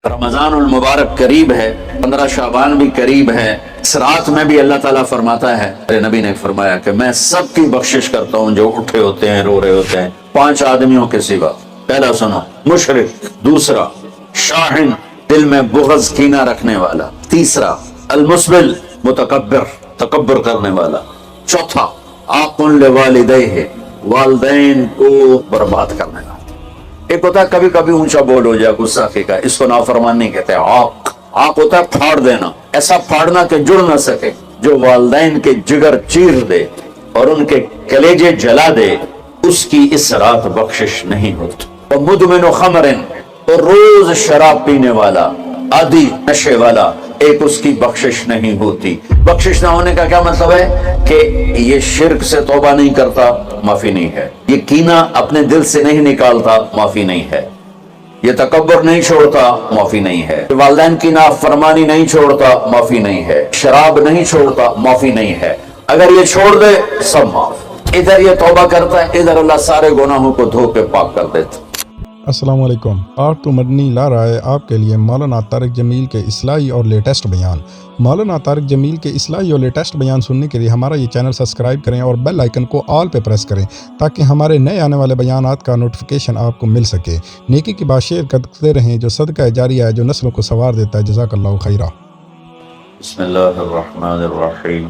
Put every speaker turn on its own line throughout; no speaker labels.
رمضان المبارک قریب ہے، 15 شعبان بھی قریب ہے۔ اس رات میں بھی اللہ تعالیٰ فرماتا ہے، میرے نبی نے فرمایا کہ میں سب کی بخشش کرتا ہوں جو اٹھے ہوتے ہیں، رو رہے ہوتے ہیں، 5 آدمیوں کے سوا۔ پہلا سنو، مشرک، دوسرا شاحن، دل میں بغض کینہ رکھنے والا، تیسرا المسبل، متکبر، تکبر کرنے والا، چوتھا عاق لوالدیہ، والدین کو برباد کرنے والا۔ ایک ہوتا ہے کبھی کبھی اونچا بول ہو جائے، غصہ کا، اس کو نافرمانی کہتے ہیں۔ عاق ہوتا ہے پھاڑ دینا، ایسا پھاڑنا کہ جڑ نہ سکے، جو والدین کے جگر چیر دے اور ان کے کلیجے جلا دے، اس کی اس رات بخشش نہیں ہوتی۔ ومدمن خمر، اور روز شراب پینے والا، عادی نشے والا، ایک اس کی بخشش نہیں ہوتی۔ بخشش نہ ہونے کا کیا مطلب ہے؟ کہ یہ شرک سے توبہ نہیں کرتا، معافی نہیں ہے۔ یہ کینہ اپنے دل سے نہیں نکالتا، معافی نہیں ہے۔ یہ تکبر نہیں چھوڑتا، معافی نہیں ہے۔ والدین کی نافرمانی نہیں چھوڑتا، معافی نہیں ہے۔ شراب نہیں چھوڑتا، معافی نہیں ہے۔ اگر یہ چھوڑ دے، سب معاف۔ ادھر یہ توبہ کرتا ہے، ادھر اللہ سارے گناہوں کو دھو کے پاک کر دیتا۔
السلام علیکم۔ آرٹ تو مدنی لا رہا ہے آپ کے لیے مولانا طارق جمیل کے اصلاحی اور لیٹسٹ بیان۔ مولانا طارق جمیل کے اصلاحی اور لیٹسٹ بیان سننے کے لیے ہمارا یہ چینل سبسکرائب کریں اور بیل آئیکن کو آل پہ پریس کریں تاکہ ہمارے نئے آنے والے بیانات کا نوٹیفیکیشن آپ کو مل سکے۔ نیکی کی بات شیئر کرتے رہیں، جو صدقہ جاریہ ہے، جو نسلوں کو سنوار دیتا ہے۔ جزاک اللہ خیرہ۔
بسم اللہ الرحمن الرحیم،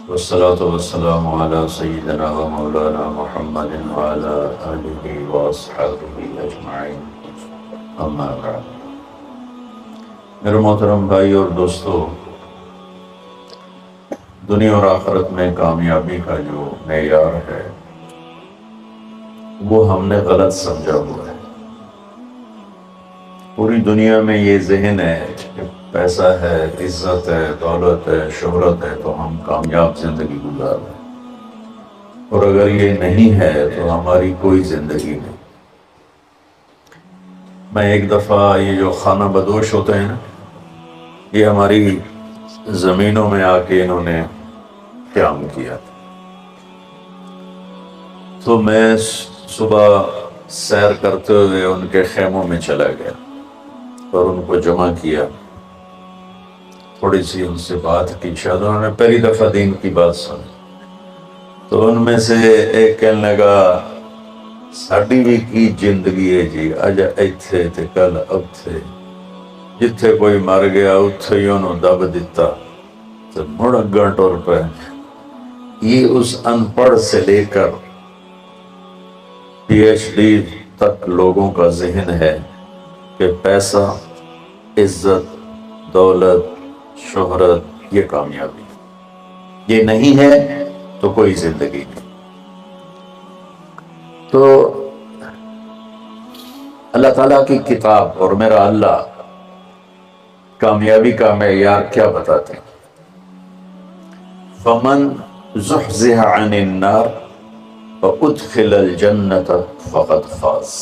والصلاة والسلام علی سیدنا و مولانا محمد وعلی آلہ واصحابہ اجمعین، اما بعد۔ میرے محترم بھائی اور دوستو، دنیا اور آخرت میں کامیابی کا جو معیار ہے وہ ہم نے غلط سمجھا ہوا ہے۔ پوری دنیا میں یہ ذہن ہے کہ پیسہ ہے، عزت ہے، دولت ہے، شہرت ہے تو ہم کامیاب زندگی گزار رہے ہیں، اور اگر یہ نہیں ہے تو ہماری کوئی زندگی نہیں۔ میں ایک دفعہ یہ جو خانہ بدوش ہوتے ہیں نا، یہ ہماری زمینوں میں آ کے انہوں نے قیام کیا، تو میں صبح سیر کرتے ہوئے ان کے خیموں میں چلا گیا اور ان کو جمع کیا، تھوڑی سی ان سے بات کی۔ شاید انہوں نے پہلی دفعہ دین کی بات سنی، تو ان میں سے ایک کہنے لگا، ساڈی بھی کی زندگی ہے جی، اج ایتھے تے کل اتھے، جتھے کوئی مر گیا اتھے ہی انہوں دب دیتا تو مڑ اگاں ٹر پے۔ یہ اس ان پڑھ سے لے کر پی ایچ ڈی تک لوگوں کا ذہن ہے کہ پیسہ، عزت، دولت، شہرت یہ کامیابی، یہ نہیں ہے تو کوئی زندگی نہیں۔ تو اللہ تعالیٰ کی کتاب اور میرا اللہ کامیابی کا معیار کیا بتاتے ہیں؟ فمن زحزح عن النار وادخل الجنة فقد فاز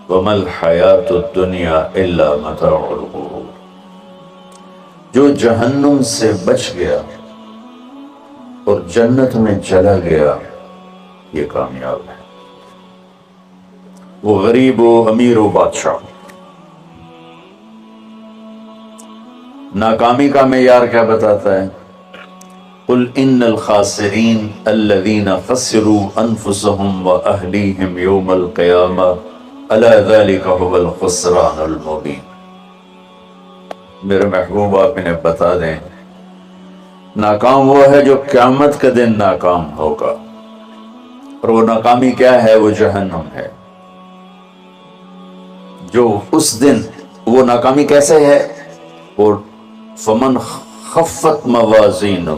وما الحیاة الدنیا الا متاع الغرور۔ جو جہنم سے بچ گیا اور جنت میں چلا گیا، یہ کامیاب ہے۔ وہ غریب و امیر و بادشاہ۔ ناکامی کا معیار کیا بتاتا ہے؟ قل ان الخاسرین الذین خسروا انفسهم واہلیہم یوم القیامہ الا ذلک هو الخسران المبین۔ میرے محبوب آپ انہیں بتا دیں، ناکام وہ ہے جو قیامت کے دن ناکام ہوگا، اور وہ ناکامی کیا ہے؟ وہ جہنم ہے۔ جو اس دن، وہ ناکامی کیسے ہے؟ اور فمن خفت موازینہ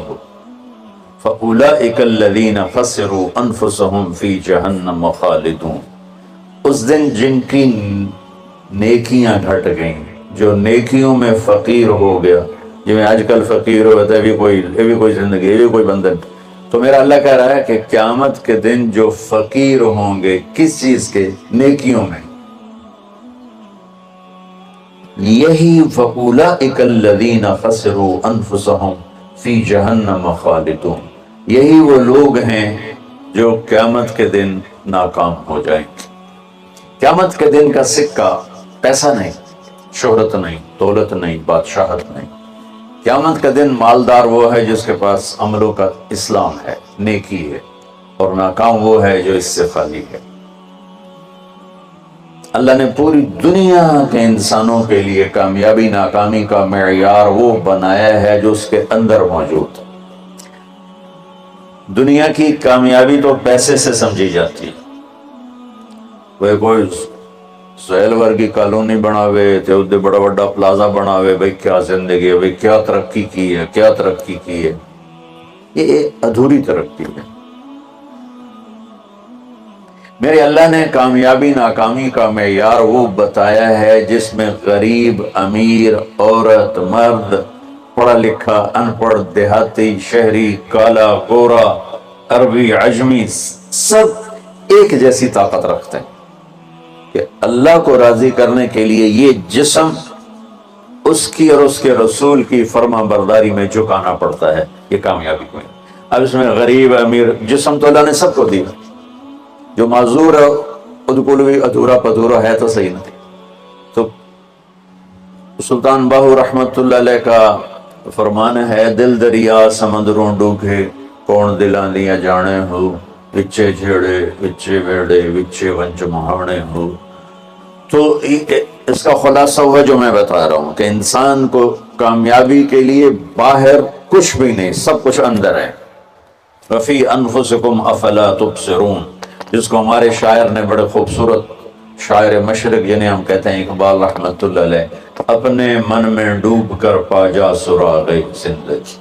فاولئک الذین خسروا انفسهم فی جہنم خالدون۔ اس دن جن کی نیکیاں گھٹ گئیں، جو نیکیوں میں فقیر ہو گیا، جو میں آج کل فقیر ہو گیا، یہ بھی کوئی زندگی، یہ بھی کوئی بندن۔ تو میرا اللہ کہہ رہا ہے کہ قیامت کے دن جو فقیر ہوں گے، کس چیز کے؟ نیکیوں میں۔ یہی فَأُولَئِكَ الَّذِينَ خَسِرُوا أَنفُسَهُمْ فِي جَهَنَّمَ خَالِدُونَ۔ یہی وہ لوگ ہیں جو قیامت کے دن ناکام ہو جائیں گے۔ قیامت کے دن کا سکہ پیسہ نہیں، شہرت نہیں، دولت نہیں، بادشاہت نہیں۔ قیامت کا دن مالدار وہ ہے جس کے پاس عملوں کا اسلام ہے، نیکی ہے، اور ناکام وہ ہے جو اس سے خالی ہے۔ اللہ نے پوری دنیا کے انسانوں کے لیے کامیابی ناکامی کا معیار وہ بنایا ہے جو اس کے اندر موجود ہے۔ دنیا کی کامیابی تو پیسے سے سمجھی جاتی ہے، وہ کوئی سہیل ورگی کالونی بناوے تے ادھے بڑا بڑا پلازا بناوے، بھئی کیا زندگی ہے، بھئی کیا ترقی کی ہے، کیا ترقی کی ہے۔ یہ ادھوری ترقی ہے۔ میرے اللہ نے کامیابی ناکامی کا معیار وہ بتایا ہے جس میں غریب، امیر، عورت، مرد، پڑھا لکھا، ان پڑھ، دیہاتی، شہری، کالا، گورا، عربی، عجمی، سب ایک جیسی طاقت رکھتے ہیں کہ اللہ کو راضی کرنے کے لیے یہ جسم اس کی اور اس کے رسول کی فرما برداری میں جھکانا پڑتا ہے۔ یہ کامیابی کو ہے۔ اب اس میں غریب، امیر، جسم تو اللہ نے سب کو دیا، جو معذور ہے بالکل بھی ادھورا پدھورا ہے تو صحیح نہیں۔ تو سلطان باہو رحمت اللہ علیہ کا فرمان ہے، دل دریا سمندروں ڈوبے، کون دلاں دیا جانے ہو، وچے جھیڑے وچے ویڑے وچے ونج مہانے ہو۔ تو اس کا خلاصہ ہوا جو میں بتا رہا ہوں کہ انسان کو کامیابی کے لیے باہر کچھ بھی نہیں، سب کچھ اندر ہے۔ وفی انفسکم افلا تبصرون، جس کو ہمارے شاعر نے بڑے خوبصورت، شاعر مشرق جنہیں ہم کہتے ہیں اقبال رحمت اللہ علیہ، اپنے من میں ڈوب کر پا جا سراغ زندگی،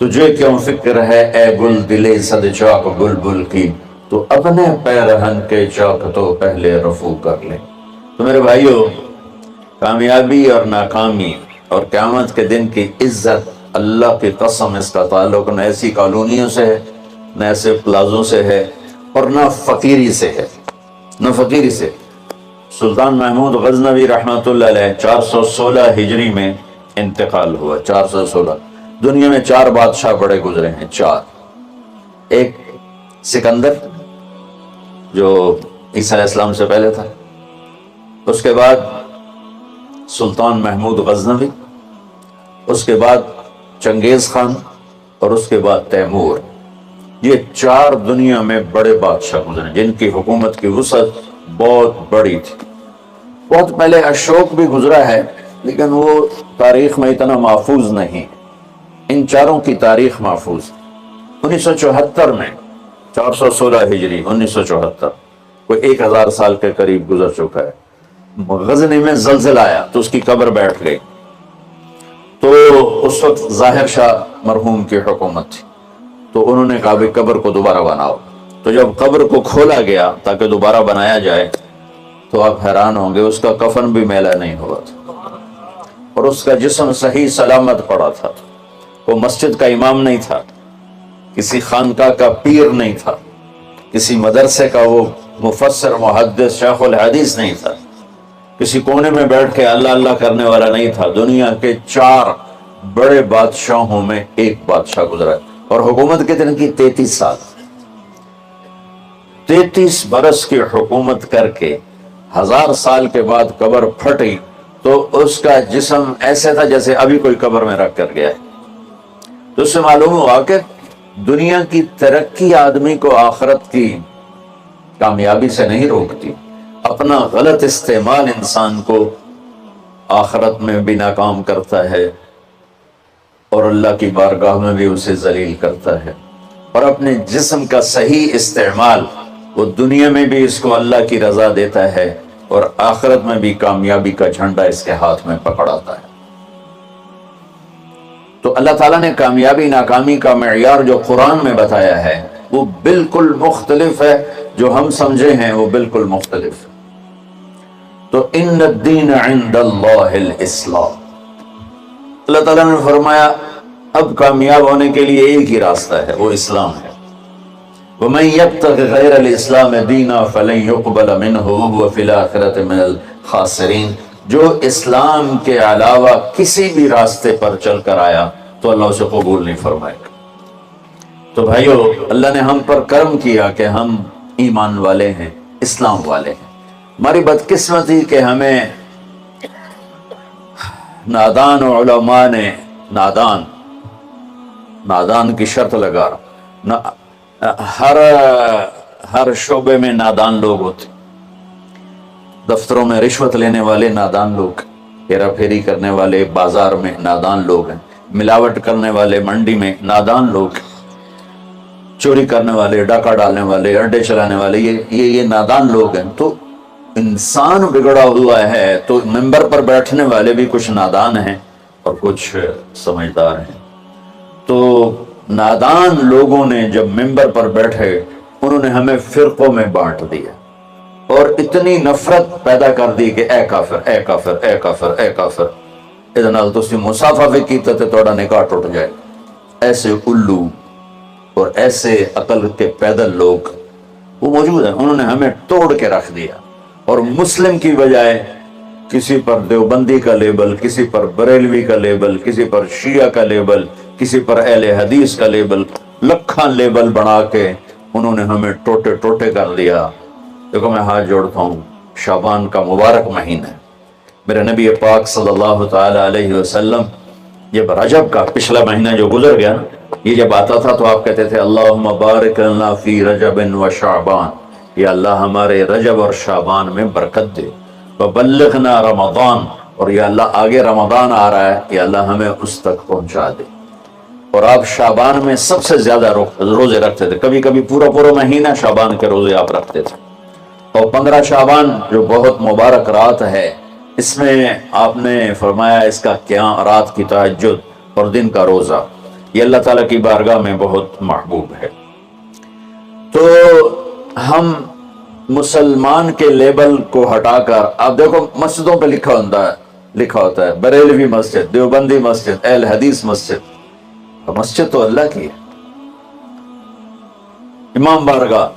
تجھے کیوں فکر ہے اے گل دلے صد چاک بلبل کی، تو اپنے پیرہن کے چاک تو پہلے رفو کر لے۔ تو میرے بھائیو، کامیابی اور ناکامی اور قیامت کے دن کی عزت، اللہ کی قسم اس کا تعلق نہ ایسی کالونیوں سے ہے، نہ ایسے پلازوں سے ہے، اور نہ فقیری سے ہے، نہ فقیری سے۔ سلطان محمود غزنوی رحمۃ اللہ علیہ 416 ہجری میں انتقال ہوا۔ 416 دنیا میں 4 بادشاہ بڑے گزرے ہیں، 4۔ ایک سکندر جو عیسیٰ علیہ السلام سے پہلے تھا، اس کے بعد سلطان محمود غزنوی، اس کے بعد چنگیز خان، اور اس کے بعد تیمور۔ یہ 4 دنیا میں بڑے بادشاہ گزرے جن کی حکومت کی وسعت بہت بڑی تھی۔ بہت پہلے اشوک بھی گزرا ہے، لیکن وہ تاریخ میں اتنا محفوظ نہیں۔ ان 4 کی تاریخ محفوظ۔ 1974 میں، 416 ہجری 1974، کوئی 1000 سال کے قریب گزر چکا ہے، غزنی میں زلزلہ آیا تو اس کی قبر بیٹھ گئی۔ تو اس وقت ظاہر شاہ مرحوم کی حکومت تھی، تو انہوں نے کہا بھی قبر کو دوبارہ بناؤ۔ تو جب قبر کو کھولا گیا تاکہ دوبارہ بنایا جائے تو آپ حیران ہوں گے، اس کا کفن بھی میلا نہیں ہوا تھا، اور اس کا جسم صحیح سلامت پڑا تھا۔ وہ مسجد کا امام نہیں تھا، کسی خانقاہ کا پیر نہیں تھا، کسی مدرسے کا وہ مفسر محدث شیخ الحدیث نہیں تھا، کسی کونے میں بیٹھ کے اللہ اللہ کرنے والا نہیں تھا۔ دنیا کے 4 بڑے بادشاہوں میں ایک بادشاہ گزرا، اور حکومت کتنے کی؟ 33 سال۔ 33 برس کی حکومت کر کے 1000 سال کے بعد قبر پھٹی تو اس کا جسم ایسے تھا جیسے ابھی کوئی قبر میں رکھ کر گیا ہے۔ تو اس سے معلوم ہوا کہ دنیا کی ترقی آدمی کو آخرت کی کامیابی سے نہیں روکتی، اپنا غلط استعمال انسان کو آخرت میں بھی ناکام کرتا ہے، اور اللہ کی بارگاہ میں بھی اسے ذلیل کرتا ہے۔ اور اپنے جسم کا صحیح استعمال، وہ دنیا میں بھی اس کو اللہ کی رضا دیتا ہے، اور آخرت میں بھی کامیابی کا جھنڈا اس کے ہاتھ میں پکڑاتا ہے۔ تو اللہ تعالیٰ نے کامیابی ناکامی کا معیار جو قرآن میں بتایا ہے وہ بالکل مختلف ہے، جو ہم سمجھے ہیں وہ بالکل مختلف ہے۔ تو ان الدین عند اللہ الاسلام، اللہ تعالیٰ نے فرمایا اب کامیاب ہونے کے لیے ایک ہی راستہ ہے، وہ اسلام ہے۔ وَمَن يَبْتَغِ غَيْرَ الْإِسْلَامِ دِينًا فَلَن يُقْبَلَ مِنْهُ وَهُوَ فِي الْآخِرَةِ مِنَ الْخَاسِرِينَ، جو اسلام کے علاوہ کسی بھی راستے پر چل کر آیا تو اللہ اسے قبول نہیں فرمائے گا۔ تو بھائیو، اللہ نے ہم پر کرم کیا کہ ہم ایمان والے ہیں، اسلام والے ہیں۔ ہماری بدقسمتی کہ ہمیں نادان علماء نے نادان کی شرط لگا رہا، ہر شعبے میں نادان لوگ ہوتے، دفتروں میں رشوت لینے والے نادان لوگ، ہیرا پھیری کرنے والے بازار میں نادان لوگ ہیں، ملاوٹ کرنے والے منڈی میں نادان لوگ، چوری کرنے والے، ڈاکہ ڈالنے والے، اڈے چلانے والے، یہ نادان لوگ ہیں۔ تو انسان بگڑا ہوا ہے تو ممبر پر بیٹھنے والے بھی کچھ نادان ہیں اور کچھ سمجھدار ہیں۔ تو نادان لوگوں نے جب ممبر پر بیٹھے انہوں نے ہمیں فرقوں میں بانٹ دیا اور اتنی نفرت پیدا کر دی کہ اے کافر، اے کافر، اے کافر، اے کافر، اس نال تسی مسافہ بھی کیتا تے تہاڈا نکاح ٹوٹ جائے۔ ایسے الو اور ایسے عقل کے پیدل لوگ وہ موجود ہیں، انہوں نے ہمیں توڑ کے رکھ دیا، اور مسلم کی بجائے کسی پر دیوبندی کا لیبل، کسی پر بریلوی کا لیبل، کسی پر شیعہ کا لیبل، کسی پر اہل حدیث کا لیبل، لکھاں لیبل بنا کے انہوں نے ہمیں ٹوٹے ٹوٹے کر دیا۔ دیکھو میں ہاتھ جوڑتا ہوں، شعبان کا مبارک مہینہ ہے، میرے نبی پاک صلی اللہ تعالی علیہ وسلم جب رجب کا پچھلا مہینہ جو گزر گیا نا، یہ جب آتا تھا تو آپ کہتے تھے اللہم بارک لنا فی رجب و شعبان، یا اللہ ہمارے رجب اور شعبان میں برکت دے، وبلغنا رمضان، اور یا اللہ آگے رمضان آ رہا ہے، یا اللہ ہمیں اس تک پہنچا دے۔ اور آپ شعبان میں سب سے زیادہ روزے رکھتے تھے، کبھی کبھی پورا مہینہ شعبان کے روزے آپ رکھتے تھے۔ اور 15 شعبان جو بہت مبارک رات ہے، اس میں آپ نے فرمایا اس کا قیام، رات کی تہجد اور دن کا روزہ، یہ اللہ تعالیٰ کی بارگاہ میں بہت محبوب ہے۔ تو ہم مسلمان کے لیبل کو ہٹا کر، آپ دیکھو مسجدوں پہ لکھا ہوتا ہے بریلوی مسجد، دیوبندی مسجد، اہل حدیث مسجد، مسجد تو اللہ کی ہے۔ امام بارگاہ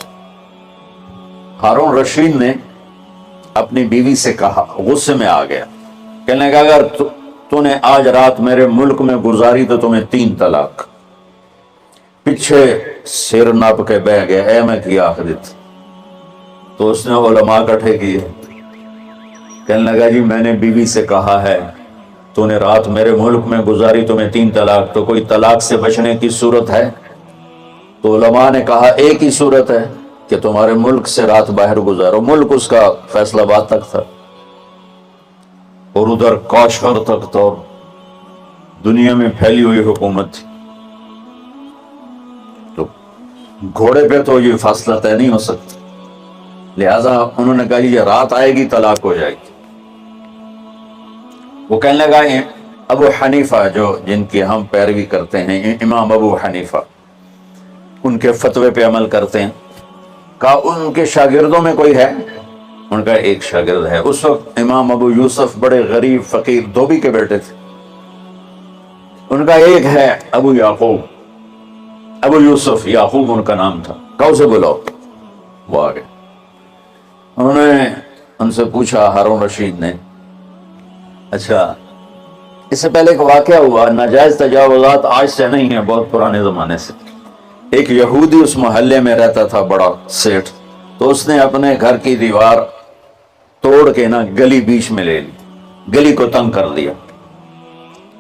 ہارون رشید نے اپنی بیوی سے کہا، غصے میں آ گیا، کہنے لگا اگر تو نے آج رات میرے ملک میں گزاری تو تمہیں 3 طلاق۔ پیچھے سر ناپ کے بہ گیا، اے میں کیا آخرت؟ تو اس نے علماء اکٹھے کیے، کہنے لگا جی میں نے بیوی سے کہا ہے تو نے رات میرے ملک میں گزاری تمہیں 3 طلاق، تو کوئی طلاق سے بچنے کی صورت ہے؟ تو علماء نے کہا ایک ہی صورت ہے کہ تمہارے ملک سے رات باہر گزارو۔ ملک اس کا فیصلہ آباد تک تھا اور ادھر کاشغر تک تو دنیا میں پھیلی ہوئی حکومت تھی، تو گھوڑے پہ تو یہ فاصلہ طے نہیں ہو سکتا، لہذا انہوں نے کہا یہ رات آئے گی طلاق ہو جائے گی۔ وہ کہنے لگا ابو حنیفہ جو جن کی ہم پیروی کرتے ہیں، امام ابو حنیفہ، ان کے فتوے پہ عمل کرتے ہیں، کہا ان کے شاگردوں میں کوئی ہے؟ ان کا ایک شاگرد ہے۔ اس وقت امام ابو یوسف بڑے غریب فقیر دھوبی کے بیٹے تھے، ان کا ایک ہے ابو یعقوب، ابو یوسف یعقوب ان کا نام تھا، کہا اسے بلاؤ۔ وہ آ گئے، انہوں نے ان سے پوچھا، ہارون رشید نے، اچھا اس سے پہلے ایک واقعہ ہوا، ناجائز تجاوزات آج سے نہیں ہے، بہت پرانے زمانے سے۔ ایک یہودی اس محلے میں رہتا تھا، بڑا سیٹھ، تو اس نے اپنے گھر کی دیوار توڑ کے نا گلی بیچ میں لے لی، گلی کو تنگ کر دیا،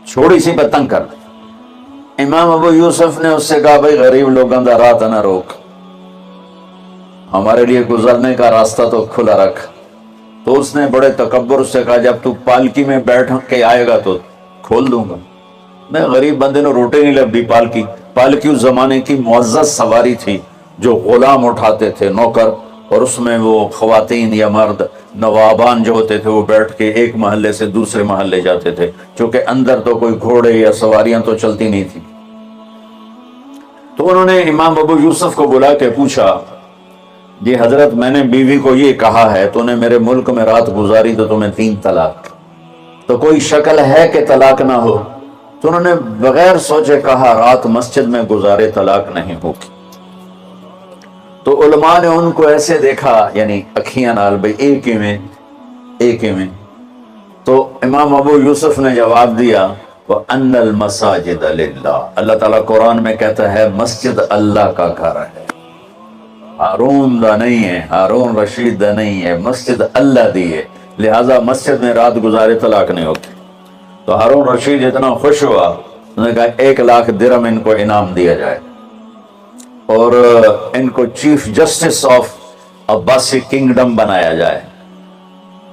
چھوڑی سی پر تنگ کر دیا۔ امام ابو یوسف نے اس سے کہا بھائی غریب لوگوں کا راہ نہ روک، ہمارے لیے گزرنے کا راستہ تو کھلا رکھ۔ تو اس نے بڑے تکبر سے کہا جب تو پالکی میں بیٹھ کے آئے گا تو کھول دوں گا۔ میں غریب بندے نے روٹے نہیں لبھی پالکی اس زمانے کی معزز سواری تھی جو غلام اٹھاتے تھے، نوکر، اور اس میں وہ خواتین یا مرد نوابان جو ہوتے تھے وہ بیٹھ کے ایک محلے سے دوسرے محلے جاتے تھے، چونکہ اندر تو کوئی گھوڑے یا سواریاں تو چلتی نہیں تھی۔ تو انہوں نے امام ابو یوسف کو بلا کے پوچھا، جی حضرت میں نے بیوی کو یہ کہا ہے تو نے میرے ملک میں رات گزاری تو تمہیں 3 طلاق، تو کوئی شکل ہے کہ طلاق نہ ہو؟ تو انہوں نے بغیر سوچے کہا رات مسجد میں گزارے طلاق نہیں ہوگی۔ تو علماء نے ان کو ایسے دیکھا، یعنی اکھیاں نال بھئی ایک ہی میں۔ تو امام ابو یوسف نے جواب دیا وَأَنَّ الْمَسَاجِدَ لِلَّهِ، اللہ تعالیٰ قرآن میں کہتا ہے مسجد اللہ کا گھر ہے، ہارون دا نہیں ہے، ہارون رشید دا نہیں ہے، مسجد اللہ دی ہے، لہٰذا مسجد میں رات گزارے طلاق نہیں ہوتی۔ تو ہارون رشید اتنا خوش ہوا، انہوں نے کہا 1,00,000 درہم ان کو انعام دیا جائے اور ان کو chief justice of Abbasi kingdom بنایا جائے۔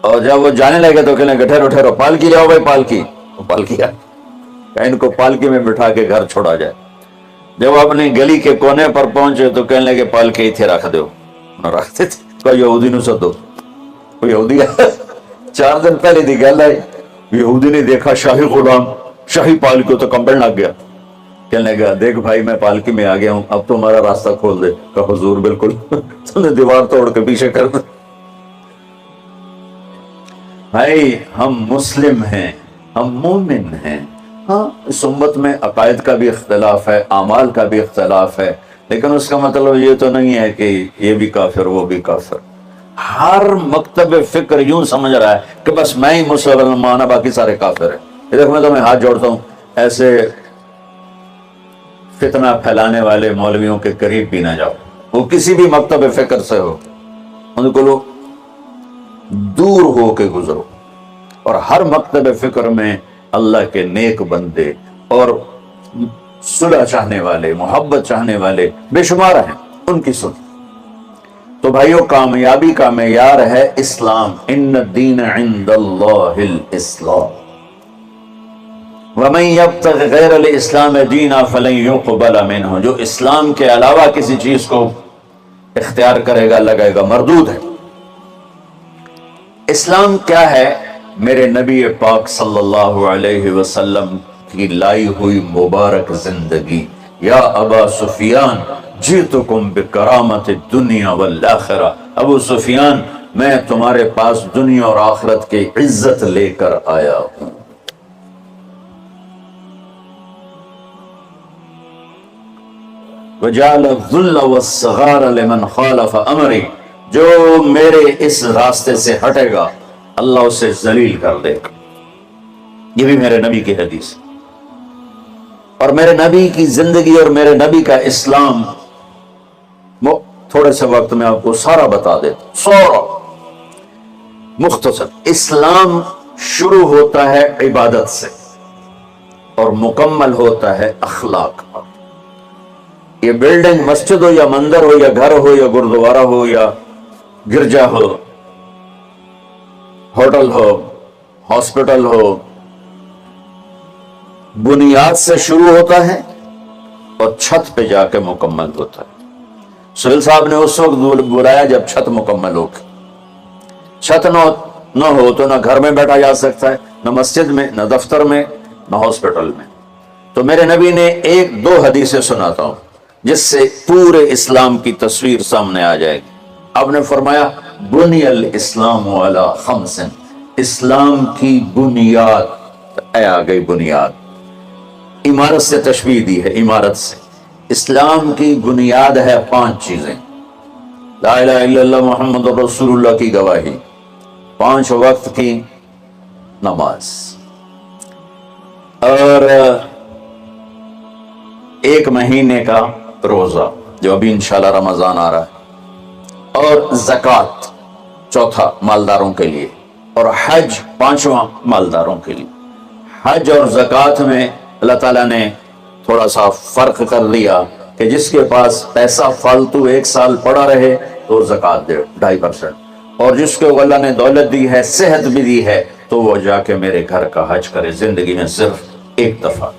اور جب وہ جانے لگے تو کہنے لگے ٹھہرو ٹھہرو، پالکی لاؤ بھائی، پالکی۔ پالکی کہ ان کو پالکی میں بٹھا کے گھر چھوڑا جائے۔ جب اپنی گلی کے کونے پر پہنچے تو کہنے لگے پالکی اتھے رکھ دو، رکھتے تھے۔ کوئی یہودی نو سدو، کوئی یہودی 4 دن پہلے دی گل ہے، یہودی نے دیکھا شاہی غلام شاہی پالکی تو کمبل لگ گیا، کہنے لگا دیکھ بھائی میں پالکی میں آ گیا ہوں، اب تو ہمارا راستہ کھول دے۔ کہا حضور بالکل، تم نے دیوار توڑ کے پیچھے کر دیا۔ بھائی ہم مسلم ہیں، ہم مومن ہیں۔ ہاں اس امت میں عقائد کا بھی اختلاف ہے، اعمال کا بھی اختلاف ہے، لیکن اس کا مطلب یہ تو نہیں ہے کہ یہ بھی کافر وہ بھی کافر۔ ہر مکتب فکر یوں سمجھ رہا ہے کہ بس میں ہی مسلمان ہوں، باقی سارے کافر ہیں۔ یہ دیکھ میں تمہیں ہاتھ جوڑتا ہوں، ایسے فتنہ پھیلانے والے مولویوں کے قریب بھی نہ جاؤ، وہ کسی بھی مکتب فکر سے ہو، ان کو لو دور ہو کے گزرو۔ اور ہر مکتب فکر میں اللہ کے نیک بندے اور صلح چاہنے والے، محبت چاہنے والے بے شمار ہیں، ان کی سن۔ تو بھائیو کامیابی کا معیار ہے اسلام، ان الدین عند اللہ الاسلام، وَمَن يَبْتَغِ غَيْرَ الْإِسْلَامِ دِينًا فَلَن يُقْبَلَ مِنْهُ، جو اسلام کے علاوہ کسی چیز کو اختیار کرے گا لگائے گا، مردود ہے۔ اسلام کیا ہے؟ میرے نبی پاک صلی اللہ علیہ وسلم کی لائی ہوئی مبارک زندگی۔ یا ابا سفیان جئتکم بکرامت الدنیا والآخرہ، ابو سفیان میں تمہارے پاس دنیا اور آخرت کی عزت لے کر آیا ہوں۔ وَجَعَلَ الذُّلَّ وَالصَّغَارَ لِمَنْ خَالَفَ أَمْرِي، جو میرے اس راستے سے ہٹے گا اللہ اسے ذلیل کر دے گا۔ یہ بھی میرے نبی کی حدیث، اور میرے نبی کی زندگی اور میرے نبی کا اسلام تھوڑے سے وقت میں آپ کو سارا بتا دیتا، سارا مختصر۔ اسلام شروع ہوتا ہے عبادت سے اور مکمل ہوتا ہے اخلاق پر۔ یہ بلڈنگ مسجد ہو یا مندر ہو یا گھر ہو یا گردوارہ ہو یا گرجا ہو، ہوٹل ہو، ہاسپٹل ہو، بنیاد سے شروع ہوتا ہے اور چھت پہ جا کے مکمل ہوتا ہے۔ سہیل صاحب نے اس وقت بلایا جب چھت مکمل ہو گئی۔ چھت نہ ہو تو نہ گھر میں بیٹھا جا سکتا ہے، نہ مسجد میں، نہ دفتر میں، نہ ہاسپٹل میں۔ تو میرے نبی نے 1-2 حدیثیں سناتا ہوں جس سے پورے اسلام کی تصویر سامنے آ جائے گی۔ آپ نے فرمایا بنی الاسلام علی 5، اسلام کی بنیاد، آ گئی بنیاد، عمارت سے تشبیہ دی ہے، عمارت سے۔ اسلام کی بنیاد ہے 5 چیزیں، لا الہ الا اللہ محمد رسول اللہ کی گواہی، 5 وقت کی نماز، اور 1 مہینے کا روزہ جو ابھی انشاءاللہ رمضان آ رہا ہے، اور زکوٰۃ 4 مالداروں کے لیے، اور حج 5واں مالداروں کے لیے۔ حج اور زکوٰۃ میں اللہ تعالیٰ نے تھوڑا سا فرق کر دیا کہ جس کے پاس پیسہ فالتو 1 سال پڑا رہے تو زکوٰۃ دے 2.5%، اور جس کو اللہ نے دولت دی ہے، صحت بھی دی ہے، تو وہ جا کے میرے گھر کا حج کرے زندگی میں صرف 1 دفعہ۔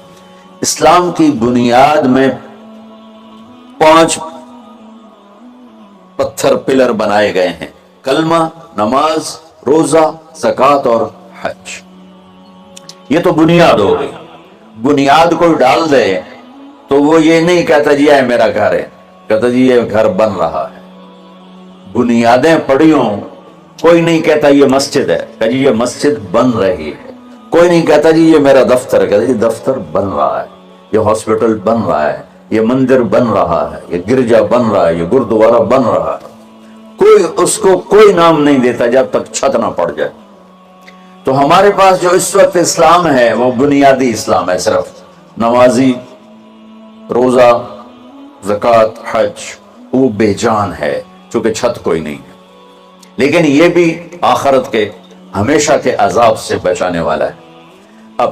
اسلام کی بنیاد میں 5 پتھر پلر بنائے گئے ہیں، کلمہ، نماز، روزہ، زکوٰۃ اور حج۔ یہ تو بنیاد ہو گئی۔ بنیاد کوئی ڈال دے تو وہ یہ نہیں کہتا جی یہ میرا گھر ہے، کہتا جی یہ گھر بن رہا ہے۔ بنیادیں پڑی ہوں، کوئی نہیں کہتا یہ مسجد ہے، کہ جی یہ مسجد بن رہی ہے۔ کوئی نہیں کہتا جی یہ میرا دفتر ہے، کہتا جی دفتر بن رہا ہے، یہ ہاسپٹل بن رہا ہے، یہ مندر بن رہا ہے، یہ گرجا بن رہا ہے، یہ گردوارہ بن رہا ہے۔ کوئی اس کو کوئی نام نہیں دیتا جب تک چھت نہ پڑ جائے۔ تو ہمارے پاس جو اس وقت اسلام ہے وہ بنیادی اسلام ہے، صرف نمازی، روزہ، زکوٰۃ، حج، وہ بے جان ہے چونکہ چھت کوئی نہیں ہے، لیکن یہ بھی آخرت کے ہمیشہ کے عذاب سے بچانے والا ہے۔ اب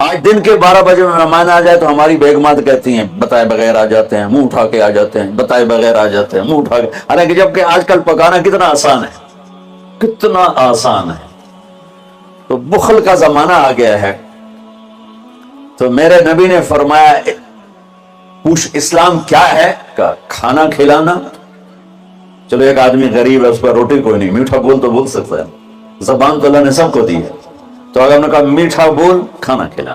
آج دن کے 12 بجے میں مہمان آ جائے تو ہماری بیگمات کہتی ہیں بتائے بغیر آ جاتے ہیں، منہ اٹھا کے آ جاتے ہیں، بتائے بغیر آ جاتے ہیں، منہ اٹھا کے، حالانکہ جب کہ آج کل پکانا کتنا آسان ہے، کتنا آسان ہے۔ تو بخل کا زمانہ آ گیا ہے۔ تو میرے نبی نے فرمایا پوچھ اسلام کیا ہے؟ کہا کھانا کھلانا۔ چلو ایک آدمی غریب ہے، اس پر روٹی کوئی نہیں، میٹھا بول تو بول سکتا ہے، زبان تو اللہ نے سب کو دی ہے، تو اگر نے کہا میٹھا بول، کھانا کھلانا۔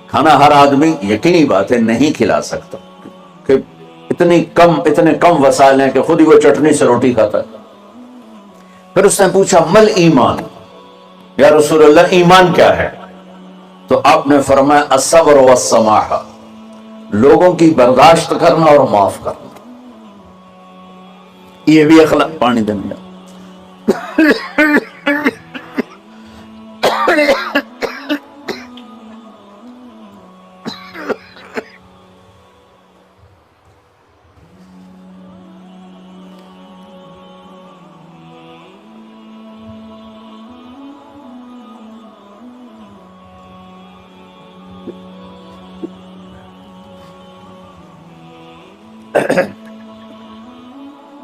کھانا ہر آدمی یقینی بات ہے نہیں کھلا سکتا، کہ اتنے کم وسائل ہیں کہ خود ہی وہ چٹنی سے روٹی کھاتا ہے۔ پھر اس نے پوچھا مل ایمان، یا رسول اللہ ایمان کیا ہے؟ تو آپ نے فرمایا الصبر والسماحہ، لوگوں کی برداشت کرنا اور معاف کرنا۔ یہ بھی اخلاق، پانی دینا۔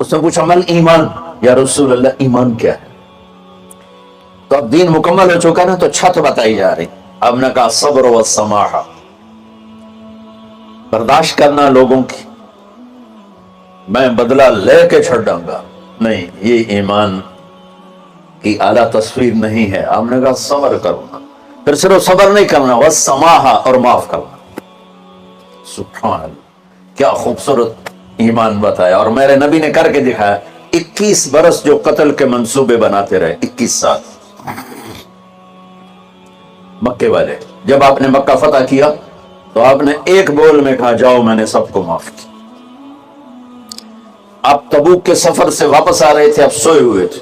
اس نے پوچھا مل ایمان، یا رسول اللہ ایمان کیا ہے؟ تو اب دین مکمل ہو چکا نا، تو چھت بتائی جا رہی۔ اب نے کہا صبر و سماحہ، برداشت کرنا لوگوں کی، میں بدلہ لے کے چھڑوں گا نہیں، یہ ایمان کی اعلیٰ تصویر نہیں ہے۔ آپ نے کہا صبر کرنا، پھر صرف صبر نہیں کرنا، والسماحہ، اور معاف کرنا۔ سبحان اللہ، کیا خوبصورت ایمان بتایا۔ اور میرے نبی نے کر کے دکھایا۔ 21 برس جو قتل کے منصوبے بناتے رہے، 21 سال مکے والے، جب آپ نے مکہ فتح کیا تو آپ نے ایک بول میں کہا جاؤ میں نے سب کو معاف کیا۔ آپ تبوک کے سفر سے واپس آ رہے تھے، آپ سوئے ہوئے تھے،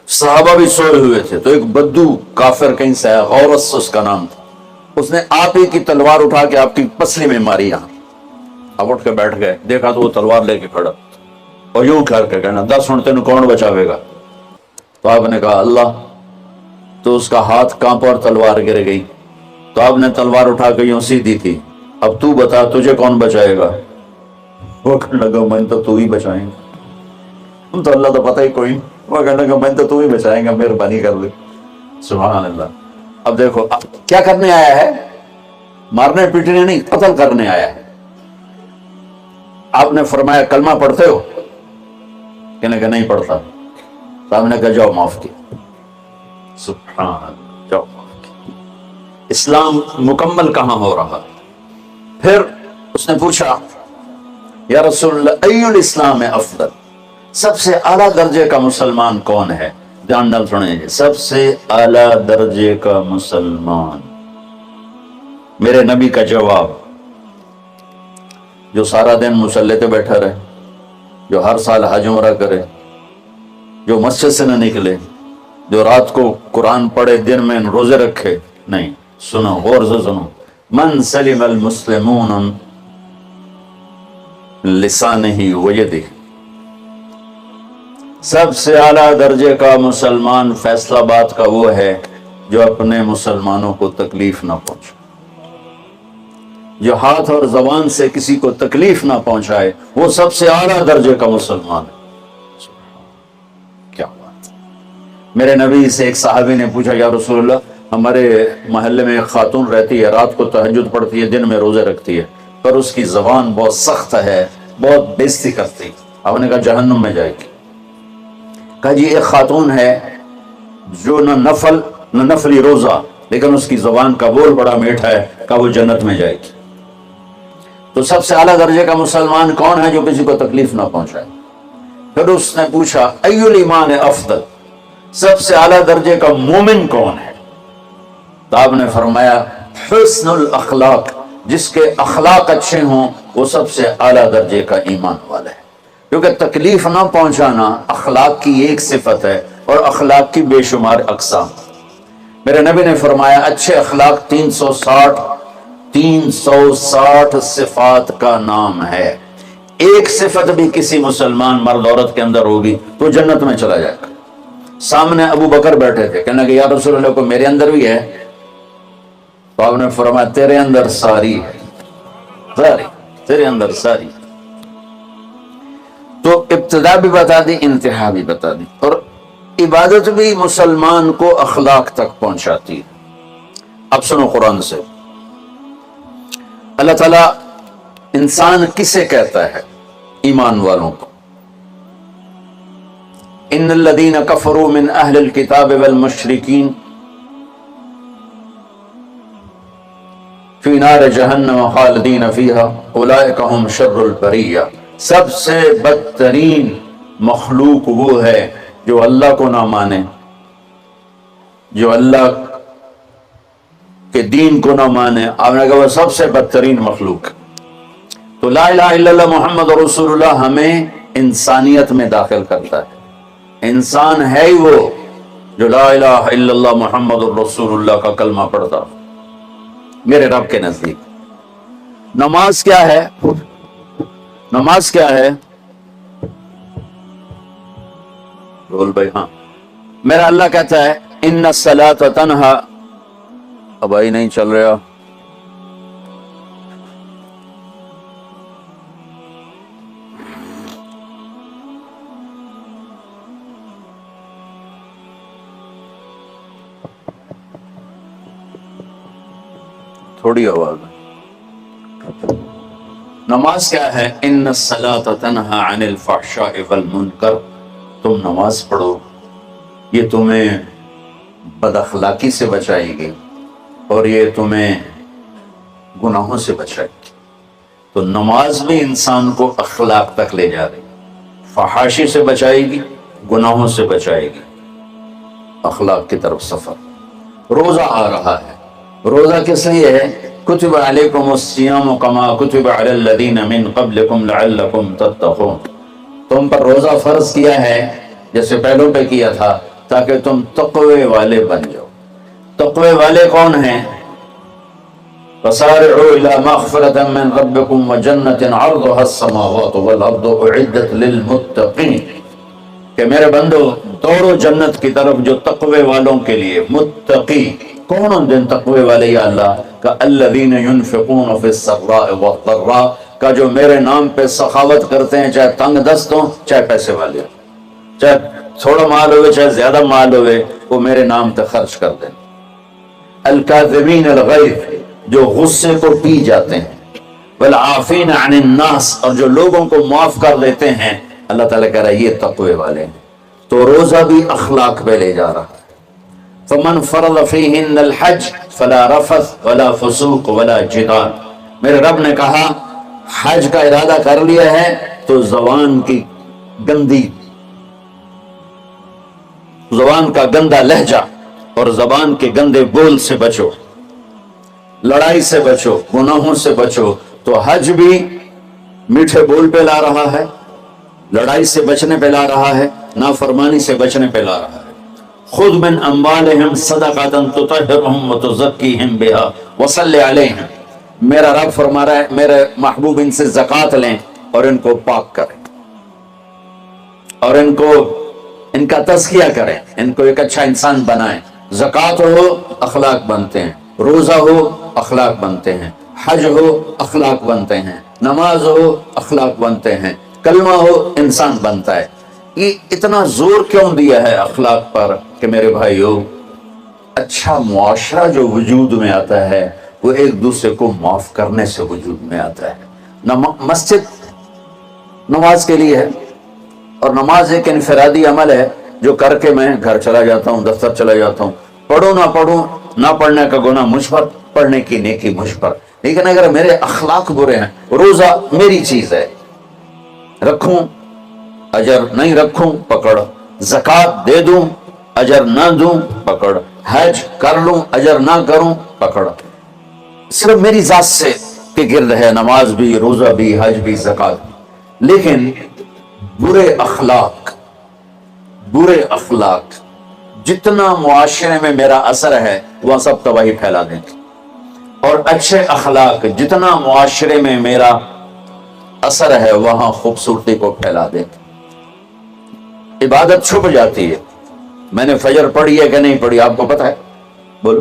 صحابہ بھی سوئے ہوئے تھے، تو ایک بدو کافر کہیں سے آیا، غورس اس کا نام تھا، اس نے آپ ہی کی تلوار اٹھا کے آپ کی پسلی میں ماری۔ یہاں آپ اٹھ کے بیٹھ گئے، دیکھا تو وہ تلوار لے کے کھڑا، اور یوں کر کے کہنا 10 ہن تینوں کون بچاوے گا؟ تو آپ نے کہا اللہ۔ تو اس کا ہاتھ کانپا اور تلوار گر گئی۔ تو آپ نے تلوار اٹھا کے یوں سیدھی تھی، اب تو بتا تجھے کون بچائے گا؟ وہ کہنے لگا میں تو ہی بچائیں گا، تو اللہ تو پتہ ہی کوئی نہیں۔ وہ کہنے لگا میں تو ہی بچائیں گا، مہربانی کر دے۔ سبحان اللہ۔ اب دیکھو کیا کرنے آیا ہے، مارنے پیٹنے نہیں، قتل کرنے آیا ہے۔ آپ نے فرمایا کلمہ پڑھتے ہو؟ کہنے کہ نہیں پڑھتا۔ تو آپ نے کہا جاؤ معاف کیا۔ سبحان اللہ، جاؤ معاف کیا۔ اسلام مکمل کہاں ہو رہا؟ پھر اس نے پوچھا یا رسول اللہ ای الاسلام افضل، سب سے اعلیٰ درجے کا مسلمان کون ہے؟ دھیان ڈال سنیں، سب سے اعلیٰ درجے کا مسلمان، میرے نبی کا جواب، جو سارا دن مصلی پہ بیٹھا رہے، جو ہر سال حج عمرہ کرے، جو مسجد سے نہ نکلے، جو رات کو قرآن پڑھے، دن میں روزے رکھے، نہیں۔ سنو، غور سے سنو، من سلم المسلمون لسانہ ویدہ، سب سے اعلیٰ درجے کا مسلمان فیصلہ بات کا وہ ہے جو اپنے مسلمانوں کو تکلیف نہ پہنچے، جو ہاتھ اور زبان سے کسی کو تکلیف نہ پہنچائے، وہ سب سے اعلیٰ درجے کا مسلمان ہے۔ کیا بات! میرے نبی سے ایک صحابی نے پوچھا یا رسول اللہ ہمارے محلے میں ایک خاتون رہتی ہے، رات کو تہجد پڑھتی ہے، دن میں روزے رکھتی ہے، پر اس کی زبان بہت سخت ہے، بہت بےزتی کرتی۔ آپ نے کہا جہنم میں جائے گی۔ کہا جی ایک خاتون ہے جو نہ نفلی روزہ، لیکن اس کی زبان کا بول بڑا میٹھا ہے، کہا وہ جنت میں جائے گی۔ تو سب سے اعلیٰ درجے کا مسلمان کون ہے جو کسی کو تکلیف نہ پہنچائے؟ پھر اس نے پوچھا ای الایمان افضل، سب سے اعلیٰ درجے کا مومن کون ہے؟ تو آپ نے فرمایا حسن الاخلاق، جس کے اخلاق اچھے ہوں وہ سب سے اعلیٰ درجے کا ایمان والا ہے، کیونکہ تکلیف نہ پہنچانا اخلاق کی ایک صفت ہے، اور اخلاق کی بے شمار اقسام۔ میرے نبی نے فرمایا اچھے اخلاق 360 صفات کا نام ہے، ایک صفت بھی کسی مسلمان مرد عورت کے اندر ہوگی تو جنت میں چلا جائے گا۔ سامنے ابو بکر بیٹھے تھے، کہنے کہ یا رسول اللہ کو میرے اندر بھی ہے؟ تو آپ نے فرمایا تیرے اندر ساری ہے، ساری تیرے اندر ساری۔ تو ابتدا بھی بتا دی، انتہا بھی بتا دی، اور عبادت بھی مسلمان کو اخلاق تک پہنچاتی ہے۔ اب سنو قرآن سے، اللہ تعالیٰ انسان کسے کہتا ہے؟ ایمان والوں کو۔ ان الذین کفروا من اہل الکتاب والمشرکین فی نار جہنم خالدین فیہا اولئک ھم شر البریہ۔ سب سے بدترین مخلوق وہ ہے جو اللہ کو نہ مانے، جو اللہ کہ دین کو نہ مانے۔ آپ نے کہا وہ سب سے بدترین مخلوق۔ تو لا الہ الا اللہ محمد رسول اللہ ہمیں انسانیت میں داخل کرتا ہے۔ انسان ہے ہی وہ جو لا الہ الا اللہ محمد رسول اللہ کا کلمہ پڑھتا میرے رب کے نزدیک۔ نماز کیا ہے؟ نماز کیا ہے؟ بول بھائی ہاں۔ میرا اللہ کہتا ہے ان الصلاۃ تنہا، اب بھائی نہیں چل رہا، تھوڑی آواز ہے۔ نماز کیا ہے؟ ان الصلاۃ تنہا عن الفحشاء والمنکر، تم نماز پڑھو، یہ تمہیں بد اخلاقی سے بچائے گی اور یہ تمہیں گناہوں سے بچائے گی۔ تو نماز بھی انسان کو اخلاق تک لے جا رہی، فحاشی سے بچائے گی، گناہوں سے بچائے گی، اخلاق کی طرف سفر۔ روزہ آ رہا ہے، روزہ کس لیے ہے؟ کتب علیکم الصیام کما کتب علی الذین من قبلکم لعلکم تتقون، تم پر روزہ فرض کیا ہے جیسے پہلوں پہ کیا تھا تاکہ تم تقوی والے بن جاؤ۔ تقوی والے کون ہیں؟ فسارعوا الی مغفرۃ من ربکم وجنۃ عرضها السماوات والارض اعدت للمتقین، کہ میرے بندو دوڑو جنت کی طرف جو تقوی والوں کے لیے۔ متقی کون ان دن تقوی والے یا اللہ کا؟ الذین ينفقون فی السراء والضراء، کا جو میرے نام پہ سخاوت کرتے ہیں، چاہے تنگ دست ہوں چاہے پیسے والے ہوں، چاہے تھوڑا مال ہوئے چاہے زیادہ مال ہوئے، وہ میرے نام پہ خرچ کر دیں۔ الکاظمین الغیظ، جو غصے کو پی جاتے ہیں۔ والعافین عن الناس، اور جو لوگوں کو معاف کر دیتے ہیں۔ اللہ تعالیٰ کہہ رہا ہے یہ تقوی والے ہیں۔ تو روزہ بھی اخلاق پہ لے جا رہا ہے۔ فمن فرض فیہن الحج فلا رفث ولا فسوق ولا جدال، میرے رب نے کہا حج کا ارادہ کر لیا ہے تو زبان کی گندی، زبان کا گندا لہجہ اور زبان کے گندے بول سے بچو، لڑائی سے بچو، گناہوں سے بچو۔ تو حج بھی میٹھے بول پہ لا رہا ہے، لڑائی سے بچنے پہ لا رہا ہے، نافرمانی سے بچنے پہ لا رہا ہے۔ خذ من اموالہم صدقۃ تطہرہم وتزکیہم بہا وصلی علیہم، میرا رب فرما رہا ہے میرے محبوب ان سے زکوٰۃ لیں اور ان کو پاک کریں اور ان کا تزکیہ کریں، ان کو ایک اچھا انسان بنائیں۔ زکوٰۃ ہو اخلاق بنتے ہیں، روزہ ہو اخلاق بنتے ہیں، حج ہو اخلاق بنتے ہیں، نماز ہو اخلاق بنتے ہیں، کلمہ ہو انسان بنتا ہے۔ یہ اتنا زور کیوں دیا ہے اخلاق پر کہ میرے بھائیو، اچھا معاشرہ جو وجود میں آتا ہے وہ ایک دوسرے کو معاف کرنے سے وجود میں آتا ہے۔ مسجد نماز کے لیے ہے، اور نماز ایک انفرادی عمل ہے جو کر کے میں گھر چلا جاتا ہوں، دفتر چلا جاتا ہوں، پڑھوں نہ پڑھوں، نہ پڑھنے کا گناہ مجھ پر، پڑھنے کی نیکی مجھ پر۔ لیکن اگر میرے اخلاق برے ہیں، روزہ میری چیز ہے، رکھوں اجر، نہیں رکھوں پکڑ، زکوٰۃ دے دوں اجر نہ دوں پکڑ، حج کر لوں اجر نہ کروں پکڑ، صرف میری ذات سے کے گرد ہے نماز بھی، روزہ بھی، حج بھی، زکوٰۃ بھی۔ لیکن برے اخلاق جتنا معاشرے میں میرا اثر ہے وہ سب تباہی پھیلا دیں گے، اور اچھے اخلاق جتنا معاشرے میں میرا اثر ہے وہاں خوبصورتی کو پھیلا دیں گے۔ عبادت چھپ جاتی ہے۔ میں نے فجر پڑھی ہے کہ نہیں پڑھی آپ کو پتہ ہے؟ بولو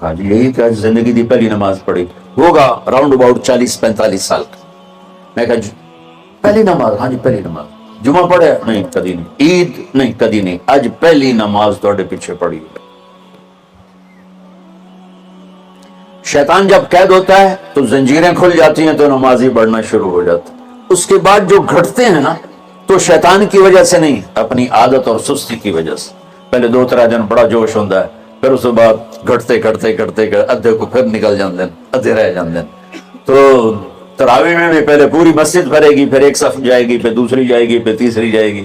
کہا جی یہی کہ زندگی دی پہلی نماز پڑھی ہوگا راؤنڈ اباؤٹ 40-45 سال کا. میں کہا جی پہلی نماز؟ ہاں جی پہلی نماز. جمعہ پڑھے؟ نہیں کدی نہیں. عید؟ نہیں کدی نہیں. اج پہلی نماز تھوڑے پیچھے پڑھی. شیطان جب قید ہوتا ہے تو زنجیریں کھل جاتی ہیں تو نمازی بڑھنا شروع ہو جاتا. اس کے بعد جو گھٹتے ہیں نا تو شیطان کی وجہ سے نہیں، اپنی عادت اور سستی کی وجہ سے. پہلے 2-3 دن بڑا جوش ہوتا ہے، پھر اس کے بعد گھٹتے ادھے کو پھر نکل جاندے ہیں، ادھے رہ جاندے ہیں. تو تراویح میں بھی پہلے پوری مسجد بھرے گی، پھر ایک صف جائے گی، پھر دوسری جائے گی، پھر تیسری جائے گی.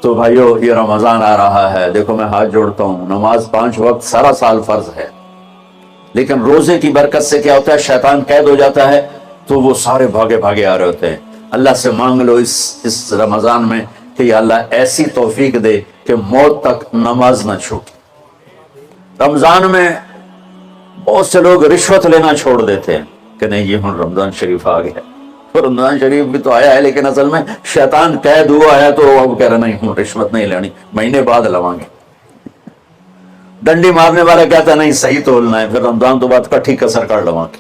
تو بھائیو یہ رمضان آ رہا ہے، دیکھو میں ہاتھ جوڑتا ہوں، نماز 5 وقت سارا سال فرض ہے، لیکن روزے کی برکت سے کیا ہوتا ہے، شیطان قید ہو جاتا ہے تو وہ سارے بھاگے آ رہے ہوتے ہیں. اللہ سے مانگ لو اس رمضان میں کہ یا اللہ ایسی توفیق دے کہ موت تک نماز نہ چھوٹے. رمضان میں بہت سے لوگ رشوت لینا چھوڑ دیتے ہیں کہ نہیں یہ ہن رمضان شریف آ گیا. رمضان شریف بھی تو آیا ہے لیکن اصل میں شیطان قید ہوا ہے تو اب کہہ رہے نہیں ہوں رشوت نہیں لینی، مہینے بعد لواں گے. ڈنڈی مارنے والا کہتا ہے نہیں صحیح تولنا ہے، پھر رمضان تو بعد کٹھی کسر کر لواں گے.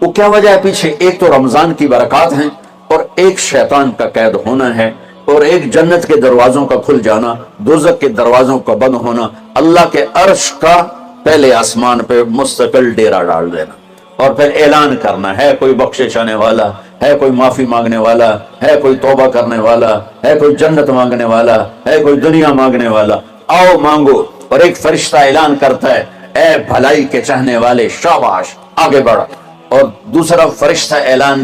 وہ کیا وجہ ہے پیچھے؟ ایک تو رمضان کی برکات ہیں، اور ایک شیطان کا قید ہونا ہے، اور ایک جنت کے دروازوں کا کھل جانا، دوزخ کے دروازوں کا بند ہونا، اللہ کے عرش کا پہلے آسمان پہ مستقل ڈیرا ڈال دینا، اور پھر اعلان کرنا ہے کوئی بخشش آنے والا ہے، کوئی معافی مانگنے والا ہے، کوئی توبہ کرنے والا ہے، کوئی جنت مانگنے والا ہے، کوئی دنیا مانگنے والا، آؤ مانگو. اور ایک فرشتہ اعلان کرتا ہے اے بھلائی کے چاہنے والے شاباش آگے بڑھ، اور دوسرا فرشتہ اعلان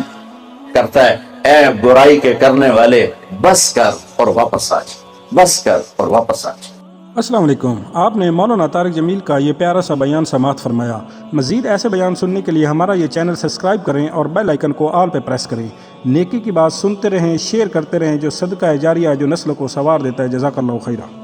کرتا ہے اے برائی کے کرنے والے بس کر اور واپس آ جا، بس کر اور واپس آ جا.
السلام علیکم. آپ نے مولانا طارق جمیل کا یہ پیارا سا بیان سماعت فرمایا. مزید ایسے بیان سننے کے لیے ہمارا یہ چینل سبسکرائب کریں اور بیل آئیکن کو آل پہ پریس کریں. نیکی کی بات سنتے رہیں، شیئر کرتے رہیں، جو صدقہ جاریہ جو نسل کو سنوار دیتا ہے. جزاک اللہ خیرہ.